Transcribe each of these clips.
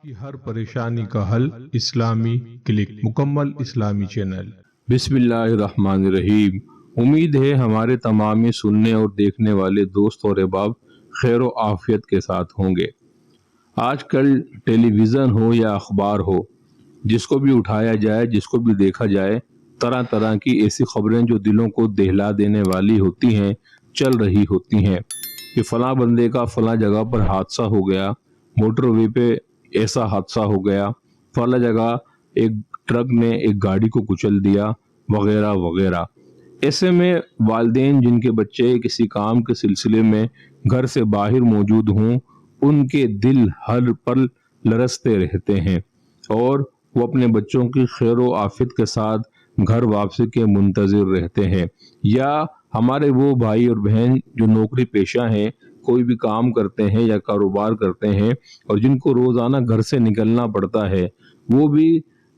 کی ہر پریشانی کا حل اسلامی کلک، مکمل اسلامی چینل۔ بسم اللہ الرحمن الرحیم۔ امید ہے ہمارے تمام سننے اور دیکھنے والے دوست اور احباب خیر و عافیت کے ساتھ ہوں گے۔ آج کل ٹیلی ویژن ہو یا اخبار ہو، جس کو بھی اٹھایا جائے، جس کو بھی دیکھا جائے، طرح طرح کی ایسی خبریں جو دلوں کو دہلا دینے والی ہوتی ہیں چل رہی ہوتی ہیں کہ فلاں بندے کا فلاں جگہ پر حادثہ ہو گیا، موٹر وے پہ ایسا حادثہ ہو گیا، فلاں جگہ ایک ٹرک نے ایک گاڑی کو کچل دیا، وغیرہ وغیرہ۔ ایسے میں والدین جن کے بچے کسی کام کے سلسلے میں گھر سے باہر موجود ہوں، ان کے دل ہر پل لرزتے رہتے ہیں اور وہ اپنے بچوں کی خیر و عافیت کے ساتھ گھر واپسی کے منتظر رہتے ہیں۔ یا ہمارے وہ بھائی اور بہن جو نوکری پیشہ ہیں، کوئی بھی کام کرتے ہیں یا کاروبار کرتے ہیں اور جن کو روزانہ گھر سے نکلنا پڑتا ہے، وہ بھی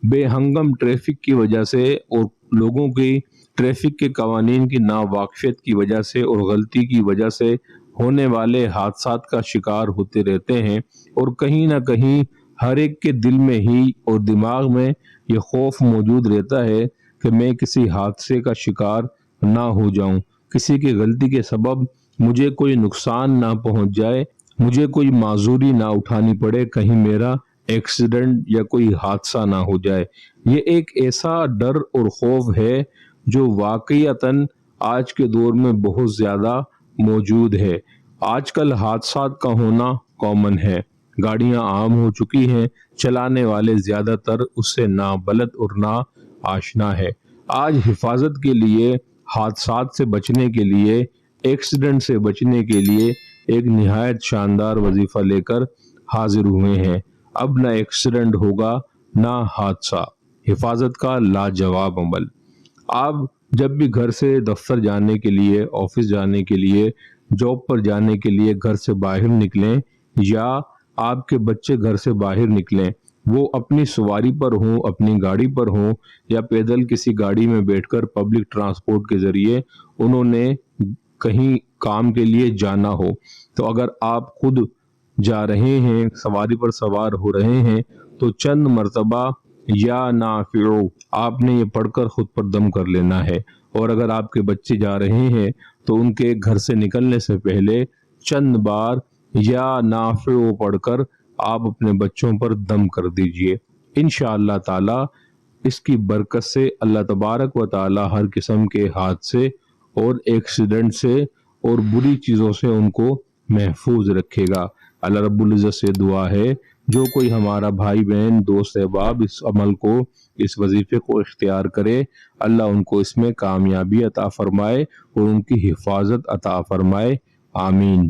بے ہنگم ٹریفک کی وجہ سے اور لوگوں کی ٹریفک کے قوانین کی ناواقفیت کی وجہ سے اور غلطی کی وجہ سے ہونے والے حادثات کا شکار ہوتے رہتے ہیں، اور کہیں نہ کہیں ہر ایک کے دل میں ہی اور دماغ میں یہ خوف موجود رہتا ہے کہ میں کسی حادثے کا شکار نہ ہو جاؤں، کسی کی غلطی کے سبب مجھے کوئی نقصان نہ پہنچ جائے، مجھے کوئی معذوری نہ اٹھانی پڑے، کہیں میرا ایکسیڈنٹ یا کوئی حادثہ نہ ہو جائے۔ یہ ایک ایسا ڈر اور خوف ہے جو واقعتاً آج کے دور میں بہت زیادہ موجود ہے۔ آج کل حادثات کا ہونا کامن ہے، گاڑیاں عام ہو چکی ہیں، چلانے والے زیادہ تر اس سے نا بلد اور نا آشنا ہے۔ آج حفاظت کے لیے، حادثات سے بچنے کے لیے، ایکسیڈنٹ سے بچنے کے لیے ایک نہایت شاندار وظیفہ لے کر حاضر ہوئے ہیں۔ اب نہ ایکسیڈنٹ ہوگا نہ حادثہ، حفاظت کا لاجواب عمل۔ آپ جب بھی گھر سے دفتر جانے کے لیے، آفس جانے کے لیے، جاب پر جانے کے لیے گھر سے باہر نکلیں، یا آپ کے بچے گھر سے باہر نکلیں، وہ اپنی سواری پر ہوں، اپنی گاڑی پر ہوں یا پیدل کسی گاڑی میں بیٹھ کر پبلک ٹرانسپورٹ کے ذریعے انہوں نے کہیں کام کے لیے جانا ہو، تو اگر آپ خود جا رہے ہیں، سواری پر سوار ہو رہے ہیں، تو چند مرتبہ یا نافعو آپ نے یہ پڑھ کر خود پر دم کر لینا ہے۔ اور اگر آپ کے بچے جا رہے ہیں تو ان کے گھر سے نکلنے سے پہلے چند بار یا نافعو پڑھ کر آپ اپنے بچوں پر دم کر دیجئے۔ انشاءاللہ تعالی اس کی برکت سے اللہ تبارک و تعالی ہر قسم کے حادثے اور ایکسیڈنٹ سے اور بری چیزوں سے ان کو محفوظ رکھے گا۔ اللہ رب العزت سے دعا ہے جو کوئی ہمارا بھائی بہن دوست احباب اس عمل کو، اس وظیفے کو اختیار کرے، اللہ ان کو اس میں کامیابی عطا فرمائے اور ان کی حفاظت عطا فرمائے، آمین۔